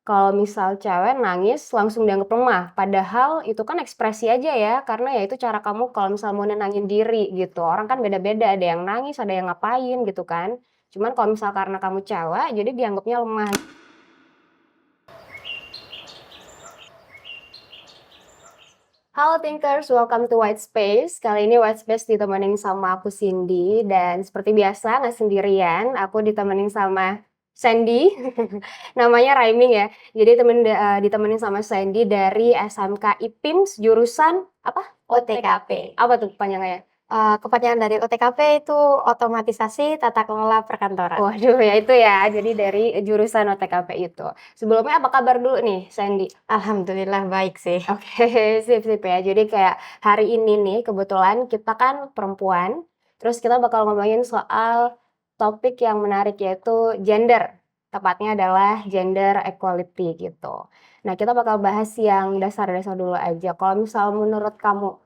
kalau misal cewek nangis langsung dianggap lemah, padahal itu kan ekspresi aja ya, karena ya itu cara kamu kalau misal mau nenangin diri gitu. Orang kan beda-beda, ada yang nangis, ada yang ngapain gitu kan. Cuman kalau misal karena kamu cewek, jadi dianggapnya lemah. Halo Thinkers, welcome to White Space. Kali ini White Space ditemenin sama aku Cindy, dan seperti biasa nggak sendirian, aku ditemenin sama Sandy. Namanya rhyming ya. Jadi ditemenin sama Sandy dari SMK IPIMS jurusan apa? OTKP. Apa tuh panjangnya? Kepanjangan dari OTKP itu Otomatisasi Tata Kelola Perkantoran. Waduh ya itu ya, jadi dari jurusan OTKP itu. Sebelumnya apa kabar dulu nih Sandy? Alhamdulillah baik sih. Oke, sip ya. Jadi kayak hari ini nih kebetulan kita kan perempuan, terus kita bakal ngomongin soal topik yang menarik yaitu gender. Tepatnya adalah gender equality gitu. Nah, kita bakal bahas yang dasar-dasar dulu aja. Kalau misal menurut kamu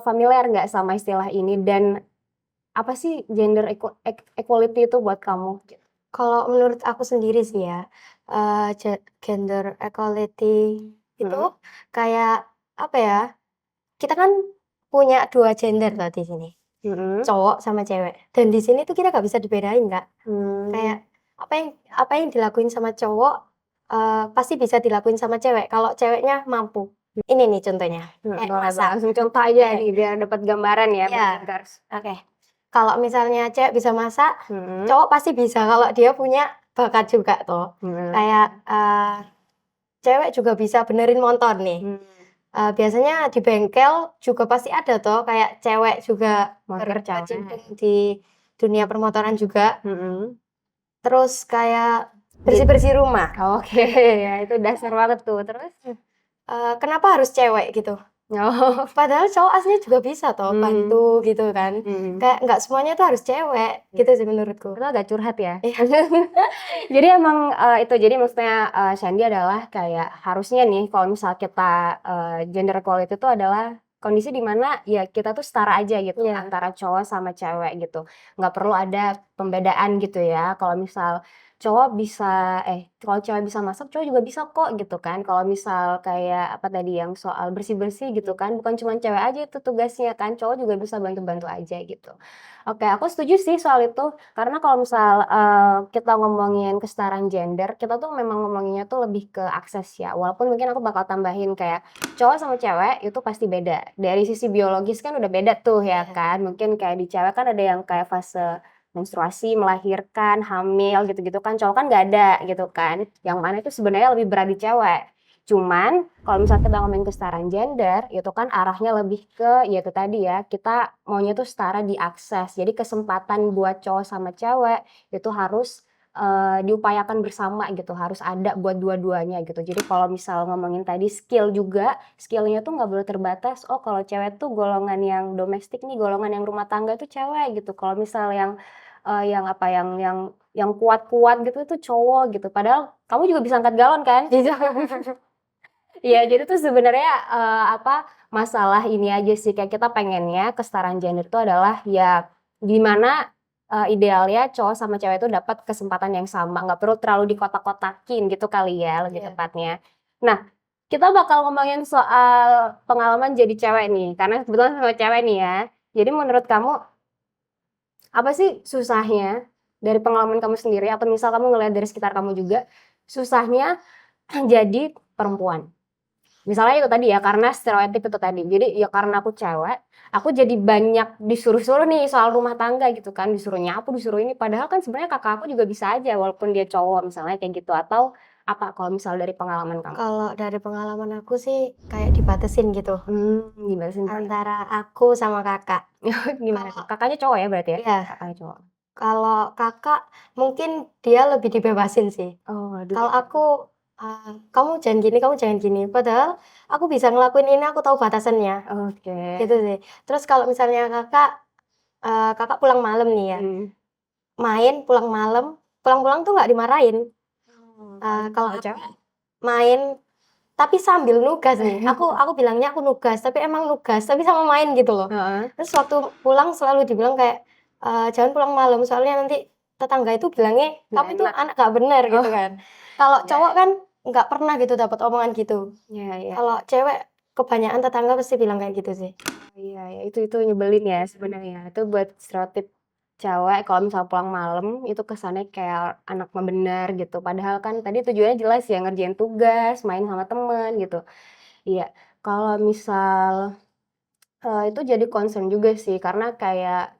familiar nggak sama istilah ini dan apa sih gender equality itu buat kamu? Kalau menurut aku sendiri sih ya, gender equality itu Hmm. kayak apa ya, kita kan punya 2 gender loh di sini, Hmm. cowok sama cewek. Dan di sini tuh kita nggak bisa dibedain, Kak. Hmm. Kayak apa yang dilakuin sama cowok, pasti bisa dilakuin sama cewek, kalau ceweknya mampu. Ini nih contohnya, kayak Boleh masak. langsung contoh aja Oke. nih biar dapat gambaran ya buat Iya, Thinkers. oke. Kalau misalnya cewek bisa masak, Mhm. cowok pasti bisa kalau dia punya bakat juga tuh. Mhm. Kayak, cewek juga bisa benerin motor nih. Mmm. Biasanya di bengkel juga pasti ada tuh kayak cewek juga Motor cewek. berkecimpung di dunia permotoran juga. Mhm. Terus kayak Jad bersih-bersih rumah. Oke, ya itu dasar banget tuh. Terus? Kenapa harus cewek gitu? Oh. Padahal cowok aslinya juga bisa toh bantu gitu kan. Mhm. Kayak nggak semuanya tuh harus cewek, gitu sih menurutku. Itu agak curhat ya. Iya. Jadi emang, itu jadi maksudnya, Sandy adalah kayak harusnya nih kalau misal kita, gender equality itu adalah kondisi di mana ya kita tuh setara aja gitu Iya. antara cowok sama cewek gitu. Nggak perlu ada pembedaan gitu ya. Kalau misal kalau cewek bisa masak, cowok juga bisa kok gitu kan. Kalau misal kayak apa tadi yang soal bersih-bersih gitu kan, bukan cuma cewek aja itu tugasnya kan, cowok juga bisa bantu-bantu aja gitu. Oke, aku setuju sih soal itu. Karena kalau misal, kita ngomongin kesetaraan gender, kita tuh memang ngomonginnya tuh lebih ke akses ya, walaupun mungkin aku bakal tambahin kayak cowok sama cewek itu pasti beda. Dari sisi biologis kan udah beda tuh ya Iya. kan, mungkin kayak di cewek kan ada yang kayak fase menstruasi, melahirkan, hamil gitu-gitu kan, cowok kan nggak ada gitu kan, yang mana itu sebenarnya lebih berat di cewek. Cuman kalau misalnya kita ngomongin kesetaraan gender, itu kan arahnya lebih ke ya itu tadi ya, kita maunya tuh setara di akses. Jadi kesempatan buat cowok sama cewek itu harus, diupayakan bersama gitu, harus ada buat dua-duanya gitu. Jadi kalau misal ngomongin tadi skill juga, skill-nya tuh nggak boleh terbatas, oh kalau cewek tuh golongan yang domestik nih, golongan yang rumah tangga tuh cewek gitu. Kalau misal yang kuat-kuat gitu itu cowok gitu. Padahal kamu juga bisa angkat galon kan? Bisa. Iya, jadi tuh sebenarnya, masalah ini aja sih, kayak kita pengennya kesetaraan gender itu adalah ya di mana, idealnya cowok sama cewek itu dapat kesempatan yang sama, nggak perlu terlalu dikotak-kotakin gitu kali ya, lebih Iya. tepatnya. Nah, kita bakal ngomongin soal pengalaman jadi cewek nih, karena kebetulan sama cewek nih ya. Jadi menurut kamu, apa sih susahnya dari pengalaman kamu sendiri atau misal kamu ngelihat dari sekitar kamu juga, susahnya jadi perempuan? Misalnya itu tadi ya, karena stereotip itu tadi. Jadi ya karena aku cewek, aku jadi banyak disuruh-suruh nih soal rumah tangga gitu kan, disuruh nyapu, disuruh ini. Padahal kan sebenarnya kakak aku juga bisa aja walaupun dia cowok misalnya kayak gitu. Atau apa kalau misal dari pengalaman kamu? Kalau dari pengalaman aku sih kayak dibatasin gitu Gimana sih? antara aku sama kakak. Gimana tuh? Kalau Kakaknya cowok ya berarti ya? iya, Kakaknya cowok. kalau kakak mungkin dia lebih dibebasin sih. Oh, aduh. Kalau aku, "Kamu jangan gini, kamu jangan gini." Padahal aku bisa ngelakuin ini, aku tahu batasannya, Oke. gitu sih. Terus kalau misalnya kakak, kakak pulang malam nih ya, Hmm. main pulang malam, pulang-pulang tuh nggak dimarahin. Kalau Kalau aku cewek? main tapi sambil nugas nih, aku bilangnya aku nugas, tapi emang nugas, tapi sama main gitu loh. Heeh. Terus waktu pulang selalu dibilang kayak, "Jangan pulang malam, soalnya nanti tetangga itu bilangnya Nggak kamu itu enak. anak nggak bener," gitu Oh, kan. Kalau cowok kan nggak pernah gitu dapat omongan gitu. Iya iya. Kalau cewek kebanyakan tetangga pasti bilang kayak gitu sih. Iya ya, itu nyebelin ya sebenarnya. Itu buat stereotip cewek kalau misal pulang malam itu kesannya kayak anak membenar gitu. Padahal kan tadi tujuannya jelas ya ngerjain tugas, main sama temen gitu. Iya. Kalau misal itu jadi concern juga sih karena kayak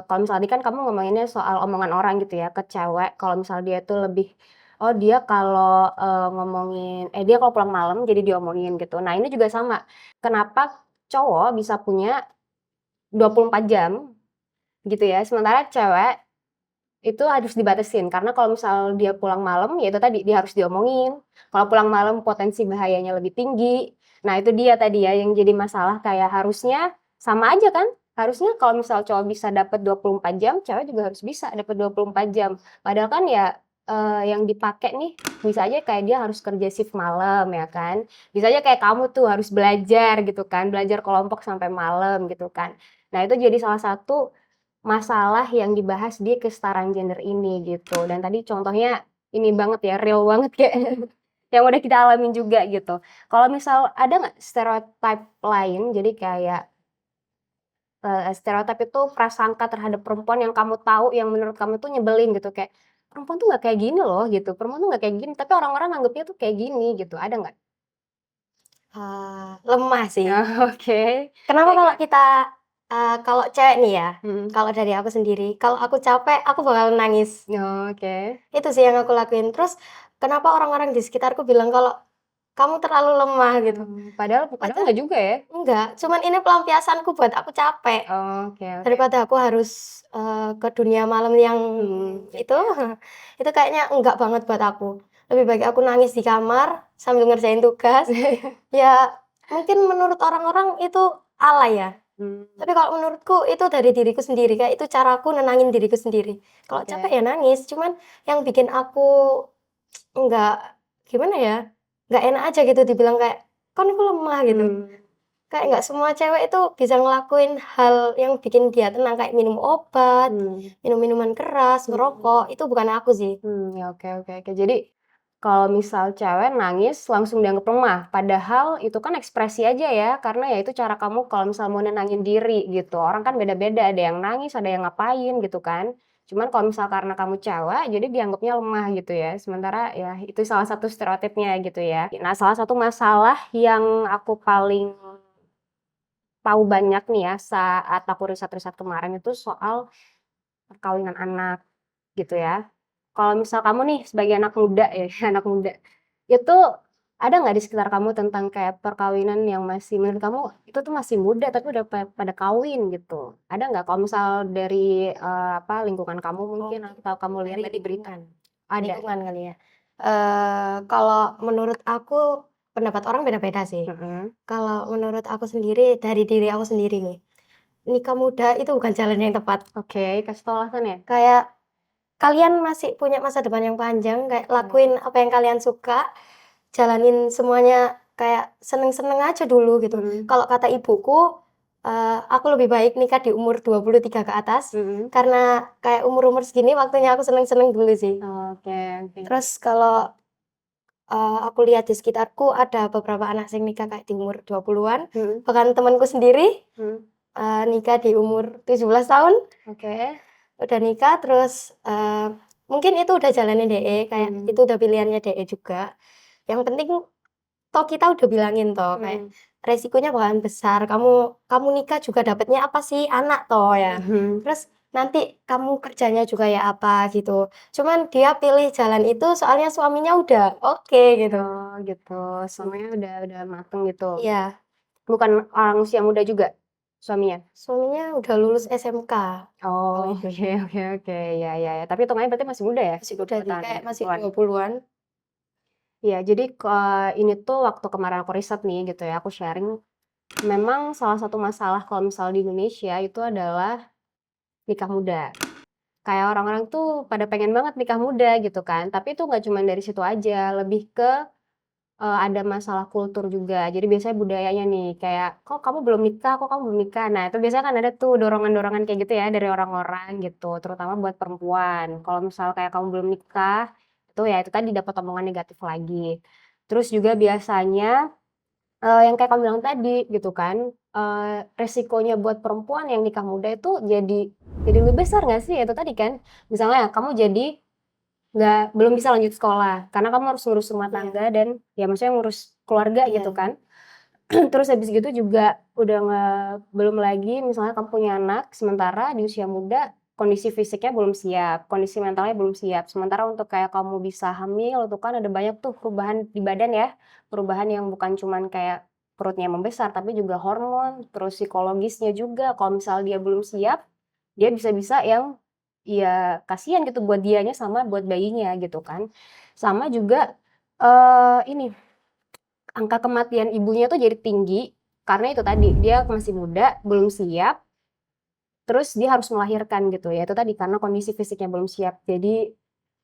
kalau misal tadi kan kamu ngomonginnya soal omongan orang gitu ya ke cewek kalau misal dia tuh lebih oh dia kalau ngomongin dia kalau pulang malam jadi diomongin gitu. Nah, ini juga sama. Kenapa cowok bisa punya 24 jam gitu ya, sementara cewek itu harus dibatasin karena kalau misal dia pulang malam, ya itu tadi dia harus diomongin. Kalau pulang malam potensi bahayanya lebih tinggi. Nah, itu dia tadi ya yang jadi masalah kayak harusnya sama aja kan? Harusnya kalau misal cowok bisa dapat 24 jam, cewek juga harus bisa dapat 24 jam. Padahal kan ya yang dipakai nih bisa aja kayak dia harus kerja shift malam ya kan. Bisa aja kayak kamu tuh harus belajar gitu kan, belajar kelompok sampai malam gitu kan. Nah, itu jadi salah satu masalah yang dibahas di kesetaraan gender ini gitu. Dan tadi contohnya ini banget ya, real banget kayak yang udah kita alamin juga gitu. Kalau misal ada nggak stereotip lain, jadi kayak stereotip itu prasangka terhadap perempuan yang kamu tahu yang menurut kamu tuh nyebelin gitu kayak perempuan tuh nggak kayak gini loh gitu, perempuan tuh nggak kayak gini, tapi orang-orang anggapnya tuh kayak gini gitu, ada nggak? Lemah sih. Oke. Kenapa Kayak kalau gimana? kita kalau cewek nih ya, Mhm. kalau dari aku sendiri, kalau aku capek aku bakal nangis. Oke. Itu sih yang aku lakuin. Terus kenapa orang-orang di sekitarku bilang kalau kamu terlalu lemah gitu. Padahal padahal Padahal nggak juga ya? enggak, cuman ini pelampiasanku buat aku capek. Oke oke. Daripada aku harus, ke dunia malam yang Mhm. itu, itu kayaknya enggak banget buat aku. Lebih baik aku nangis di kamar sambil ngerjain tugas. Ya mungkin menurut orang-orang itu alay ya, Mmm, tapi kalau menurutku itu dari diriku sendiri, kayak itu caraku nenangin diriku sendiri. Kalau capek oke. ya nangis, cuman yang bikin aku enggak, gimana ya, nggak enak aja gitu dibilang kayak, "Kan aku lemah," gitu. Mmm, Kayak iya. nggak semua cewek itu bisa ngelakuin hal yang bikin dia tenang, kayak minum obat, Mmm, minum minuman keras, mhm, ngerokok, itu bukan aku sih. ya oke oke oke. Jadi, kalau misal cewek nangis langsung dianggap lemah, padahal itu kan ekspresi aja ya, karena ya itu cara kamu kalau misal mau nenangin diri gitu. Orang kan beda-beda, ada yang nangis, ada yang ngapain gitu kan. Cuman kalau misal karena kamu cewek, jadi dianggapnya lemah gitu ya. Sementara ya itu salah satu stereotipnya gitu ya. Nah, salah satu masalah yang aku paling tahu banyak nih ya saat aku riset-riset kemarin itu soal perkawinan anak gitu ya. Kalau misal kamu nih sebagai anak muda ya, anak muda, itu ada nggak di sekitar kamu tentang kayak perkawinan yang masih menurut kamu itu tuh masih muda tapi udah pada kawin gitu? Ada nggak kalau misal dari, lingkungan kamu mungkin Mungkin atau kamu lihat dari tadi berita? lingkungan, Ada? lingkungan kali ya. Kalau menurut aku pendapat orang beda-beda sih. Mhm. Kalau menurut aku sendiri, dari diri aku sendiri nih, nikah muda itu bukan jalan yang tepat. Oke, kasih tahu alasannya. Kayak kalian masih punya masa depan yang panjang, kayak Oke. lakuin apa yang kalian suka, jalanin semuanya kayak seneng-seneng aja dulu gitu. Mhm. Kalau kata ibuku, aku lebih baik nikah di umur 23 ke atas, Mhm. karena kayak umur-umur segini waktunya aku seneng-seneng dulu sih. Oke oke. Terus kalau, aku lihat di sekitarku ada beberapa anak sing nikah kayak di umur 20-an, Mhm. bahkan temanku sendiri, Mhm. nikah di umur 17 tahun. Oke. Udah nikah terus, mungkin itu udah jalannya DE, kayak Mhm. itu udah pilihannya DE juga. Yang penting toh kita udah bilangin toh kayak, Mhm. "Resikonya bakalan besar, kamu kamu nikah juga dapatnya apa sih? Anak toh ya. Mhm. Terus nanti kamu kerjanya juga ya apa?" Gitu. Cuman dia pilih jalan itu soalnya suaminya udah oke gitu. Oh gitu, suaminya udah mateng gitu? Iya, Bukan orang usia muda juga, suaminya? suaminya udah lulus SMK Oh, soalnya, oke oke oke, ya ya ya, tapi hitungannya berarti masih muda ya? masih muda sih, 20 tahun, kayak masih 20-an? 20-an. Iya, jadi ini tuh waktu kemarin aku riset nih gitu ya, aku sharing, memang salah satu masalah kalau misal di Indonesia itu adalah nikah muda. Kayak orang-orang tuh pada pengen banget nikah muda gitu kan, tapi itu nggak cuman dari situ aja, lebih ke ada masalah kultur juga. Jadi biasanya budayanya nih, kayak, "Kok kamu belum nikah? Kok kamu belum nikah?" Nah, itu biasanya kan ada tuh dorongan-dorongan kayak gitu ya dari orang-orang gitu, terutama buat perempuan. Kalau misal kayak kamu belum nikah, gitu ya itu tadi dapat omongan negatif lagi. Terus juga biasanya, yang kayak kamu bilang tadi gitu kan, resikonya buat perempuan yang nikah muda itu jadi lebih besar nggak sih? Ya itu tadi kan, misalnya kamu jadi belum bisa lanjut sekolah, karena kamu harus ngurus rumah Iya, tangga dan ya maksudnya ngurus keluarga gitu iya, kan. Terus habis gitu juga udah belum lagi misalnya kamu punya anak, sementara di usia muda kondisi fisiknya belum siap, kondisi mentalnya belum siap. Sementara untuk kayak kamu bisa hamil itu kan ada banyak tuh perubahan di badan ya, perubahan yang bukan cuman kayak perutnya membesar, tapi juga hormon, terus psikologisnya juga. Kalau misal dia belum siap, dia bisa-bisa yang ya kasihan gitu buat dianya sama buat bayinya gitu kan. Sama juga, ini angka kematian ibunya tuh jadi tinggi, karena itu tadi, dia masih muda, belum siap, terus dia harus melahirkan gitu ya, itu tadi karena kondisi fisiknya belum siap. Jadi,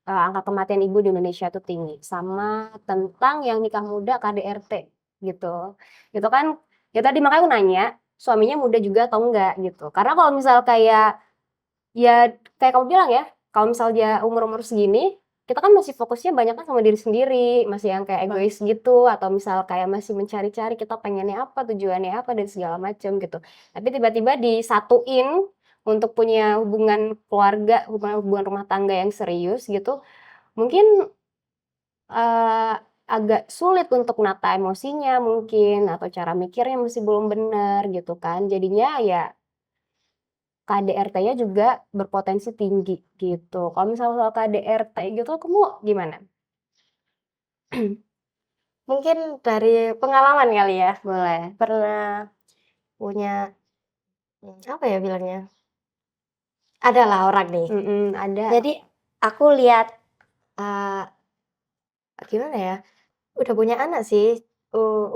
angka kematian ibu di Indonesia tuh tinggi. Sama tentang yang nikah muda KDRT gitu. Itu kan ya tadi makanya aku nanya, suaminya muda juga atau enggak gitu. Karena kalau misal kayak ya kayak kamu bilang ya, kalau misal dia umur-umur segini, kita kan masih fokusnya banyak kan sama diri sendiri, masih yang kayak Bang. egois gitu, atau misal kayak masih mencari-cari kita pengennya apa, tujuannya apa, dan segala macam gitu. Tapi tiba-tiba disatuin untuk punya hubungan keluarga, hubungan rumah tangga yang serius gitu, mungkin eh, agak sulit untuk nata emosinya mungkin, atau cara mikirnya masih belum benar gitu kan. Jadinya ya KDRT-nya juga berpotensi tinggi gitu. Kalau misalnya soal KDRT gitu kamu gimana? Mungkin dari pengalaman kali ya, Boleh. pernah punya, apa ya bilangnya, adalah orang nih. Ada. Jadi aku lihat, eee, gimana ya, udah punya anak sih,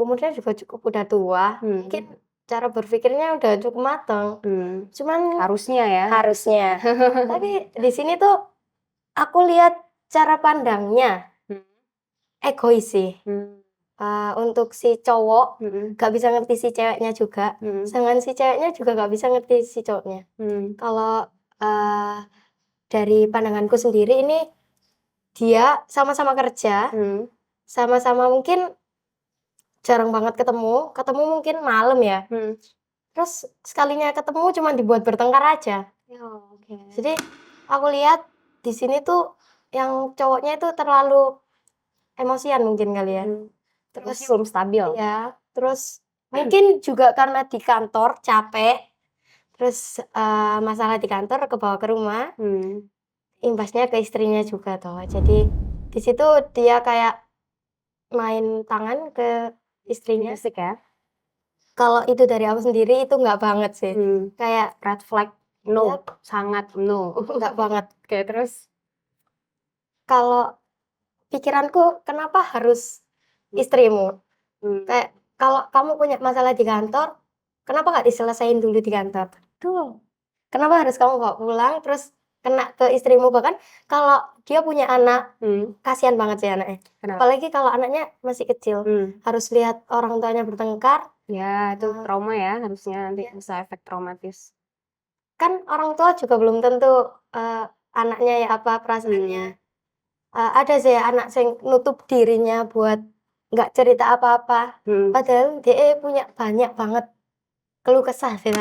umurnya juga cukup udah tua, mungkin Mhm, cara berpikirnya udah cukup mateng, cuman harusnya ya. harusnya. Tapi di sini tuh aku lihat cara pandangnya Mhm, egois sih. mmm, Untuk si cowok mhm, gak bisa ngerti si ceweknya juga, mhm, sedangkan si ceweknya juga gak bisa ngerti si cowoknya. mmm, Kalau, eee, dari pandanganku sendiri ini dia sama-sama kerja, mhm, sama-sama mungkin jarang banget ketemu, ketemu mungkin malam ya, mhm. terus sekalinya ketemu cuman dibuat bertengkar aja. Oh, oke. Jadi aku lihat di sini tuh yang cowoknya itu terlalu emosian mungkin kali ya. Mhm, emosinya Terus belum stabil. iya, terus mungkin juga karena di kantor capek, terus, masalah di kantor kebawa ke rumah, Mhm, imbasnya ke istrinya juga toh. Jadi di situ dia kayak main tangan ke ini istrinya. fisik ya? Kalau itu dari aku sendiri itu nggak banget sih. Mhm, Kayak red flag, no, ya sangat no. nggak banget. Oke, terus? Kalau pikiranku kenapa harus istrimu? Mmm, Kayak kalau kamu punya masalah di kantor, kenapa nggak diselesain dulu di kantor? betul. Kenapa harus kamu bawa pulang terus kena ke istrimu? Bahkan kalau dia punya anak, Mhm, kasihan banget sih anaknya. kenapa? Apalagi kalau anaknya masih kecil, Mmm. harus lihat orang tuanya bertengkar, Ya, itu eee, trauma ya, harusnya nanti ya bisa efek traumatis. kan orang tua juga belum tentu, eee, anaknya ya apa perasaannya. Mhm, Ada sih anak sing nutup dirinya buat nggak cerita apa-apa, mhm. padahal dia punya banyak banget keluh kesah sih di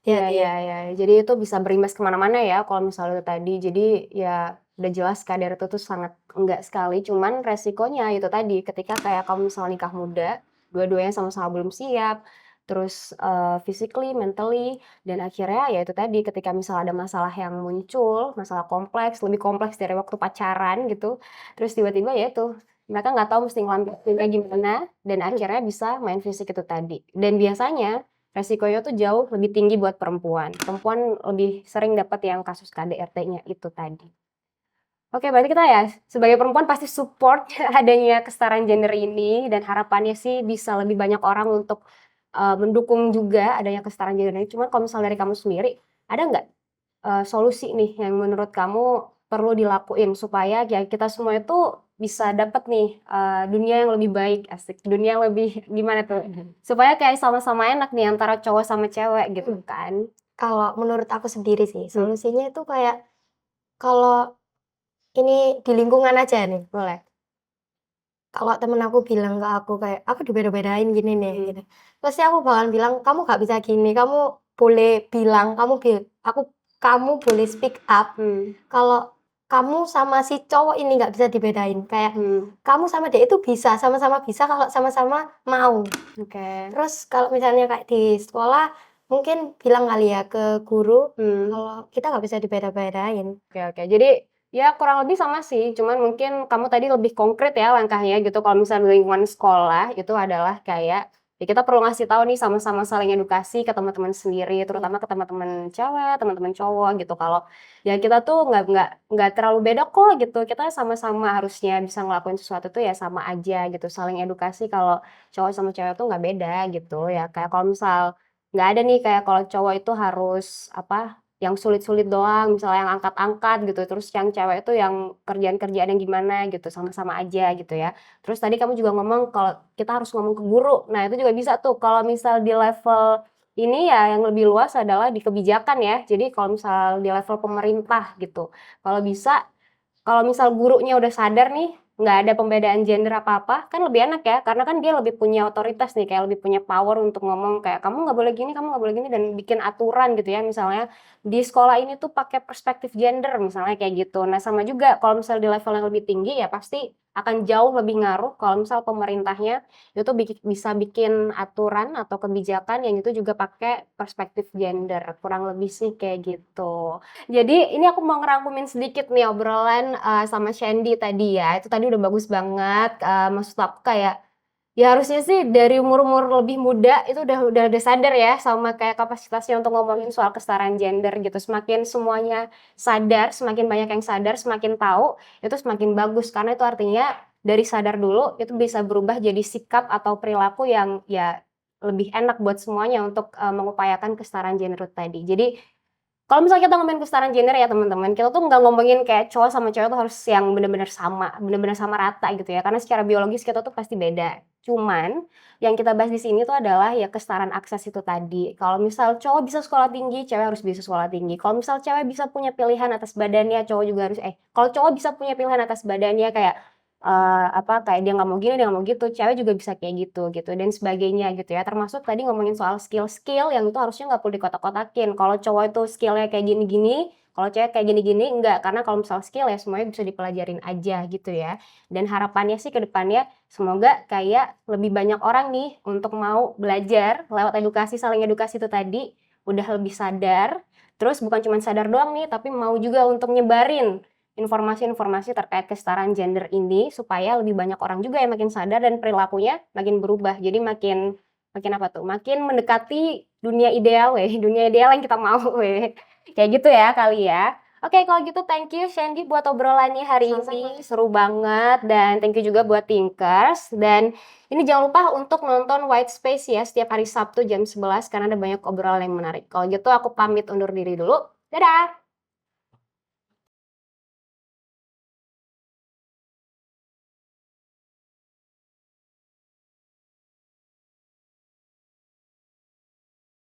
Iya iya hatinya. iya. Jadi itu bisa berimbas ke mana-mana ya kalau misalnya itu tadi. Jadi ya udah jelas kadar itu tuh sangat enggak sekali, cuman resikonya itu tadi, ketika kayak kamu misalnya nikah muda, dua-duanya sama-sama belum siap, terus, physically, mentally, dan akhirnya ya itu tadi, ketika misal ada masalah yang muncul, masalah kompleks, lebih kompleks dari waktu pacaran gitu, terus tiba-tiba ya itu, mereka nggak tahu mesti ngelampiasinnya gimana, dan akhirnya bisa main fisik itu tadi. Dan biasanya resikonya tuh jauh lebih tinggi buat perempuan. Perempuan lebih sering dapat yang kasus KDRT-nya itu tadi. Oke, berarti kita ya sebagai perempuan pasti support adanya kesetaraan gender ini dan harapannya sih bisa lebih banyak orang untuk mendukung juga adanya kesetaraan gender ini. Cuman kalau misalnya dari kamu sendiri, ada nggak solusi nih yang menurut kamu perlu dilakuin supaya ya kita semua itu bisa dapat nih, dunia yang lebih baik, asik, dunia yang lebih gimana tuh, supaya kayak sama-sama enak nih antara cowok sama cewek gitu kan. Kalau menurut aku sendiri sih, Mhm, solusinya itu kayak kalau ini di lingkungan aja nih. Boleh. Kalau temen aku bilang ke aku kayak, "Aku dibeda-bedain gini nih," Mmm. gitu. Pasti aku bakalan bilang, "Kamu nggak bisa gini, kamu boleh bilang, kamu boleh speak up Mmm. kalau kamu sama si cowok ini nggak bisa dibedain." Kayak, Mmm. kamu sama dia itu bisa, sama-sama bisa kalau sama-sama mau. Oke. Terus kalau misalnya kayak di sekolah, mungkin bilang kali ya ke guru, Mmm. kalau kita nggak bisa dibeda-bedain. Oke oke. Jadi, ya kurang lebih sama sih, cuman mungkin kamu tadi lebih konkret ya langkahnya gitu, kalau misalnya di lingkungan sekolah, itu adalah kayak, ya kita perlu ngasih tahu nih sama-sama saling edukasi ke teman-teman sendiri, Iya. terutama ke teman-teman cewek, teman-teman cowok gitu, kalau ya kita tuh nggak terlalu beda kok gitu, kita sama-sama harusnya bisa ngelakuin sesuatu tuh ya sama aja gitu, saling edukasi kalau cowok sama cewek tuh nggak beda gitu ya. Kayak kalau misal nggak ada nih kayak kalau cowok itu harus apa, yang sulit-sulit doang, misalnya yang angkat-angkat gitu, terus yang cewek itu yang kerjaan-kerjaan yang gimana gitu, sama-sama aja gitu ya. Terus tadi kamu juga ngomong kalau kita harus ngomong ke guru. Nah, itu juga bisa tuh kalau misal di level ini ya yang lebih luas adalah di kebijakan ya. Jadi kalau misal di level pemerintah gitu, kalau bisa kalau misal gurunya udah sadar nih, nggak ada pembedaan gender apa-apa, kan lebih enak ya, karena kan dia lebih punya otoritas nih, kayak lebih punya power untuk ngomong kayak, "Kamu nggak boleh gini, kamu nggak boleh gini," dan bikin aturan gitu ya, misalnya, "Di sekolah ini tuh pakai perspektif gender," misalnya kayak gitu. Nah, sama juga kalau misal di level yang lebih tinggi, ya pasti akan jauh lebih ngaruh kalau misal pemerintahnya itu bisa bikin aturan atau kebijakan yang itu juga pakai perspektif gender, kurang lebih sih kayak gitu. Jadi ini aku mau ngerangkumin sedikit nih obrolan, sama Shandy tadi ya, itu tadi udah bagus banget, maksud aku kayak, ya harusnya sih dari umur-umur lebih muda itu udah sadar ya sama kayak kapasitasnya untuk ngomongin soal kesetaraan gender gitu. Semakin semuanya sadar, semakin banyak yang sadar, semakin tahu, itu semakin bagus. Karena itu artinya dari sadar dulu, itu bisa berubah jadi sikap atau perilaku yang ya lebih enak buat semuanya untuk, mengupayakan kesetaraan gender tadi. Jadi kalau misalnya kita ngomongin kesetaraan gender ya teman-teman, kita tuh nggak ngomongin kayak cowok sama cewek tuh harus yang bener-bener sama rata gitu ya, karena secara biologis kita tuh pasti beda. Cuman, yang kita bahas di sini tuh adalah ya kesetaraan akses itu tadi. Kalau misal cowok bisa sekolah tinggi, cewek harus bisa sekolah tinggi. Kalau misal cewek bisa punya pilihan atas badannya, cowok juga harus kalau cowok bisa punya pilihan atas badannya kayak, kayak dia nggak mau gini, dia nggak mau gitu, cewek juga bisa kayak gitu, dan sebagainya gitu ya. Termasuk tadi ngomongin soal skill-skill yang itu harusnya nggak perlu dikotak-kotakin. Kalau cowok itu skill-nya kayak gini-gini, kalau cewek kayak gini-gini, enggak. Karena kalau misal skill ya semuanya bisa dipelajarin aja gitu ya. Dan harapannya sih ke depannya semoga kayak lebih banyak orang nih untuk mau belajar lewat edukasi, saling edukasi itu tadi, udah lebih sadar. Terus bukan cuma sadar doang nih, tapi mau juga untuk nyebarin informasi-informasi terkait kesetaraan gender ini supaya lebih banyak orang juga yang makin sadar dan perilakunya makin berubah. Jadi makin makin apa tuh? Makin mendekati dunia ideal dunia ideal yang kita mau Kayak gitu ya kali ya. Oke, kalau gitu thank you Shandy buat obrolannya hari Sama-sama. ini. Seru banget dan thank you juga buat Thinkers. Dan ini jangan lupa untuk nonton White Space ya setiap hari Sabtu jam 11 karena ada banyak obrolan yang menarik. Kalau gitu aku pamit undur diri dulu. Dadah!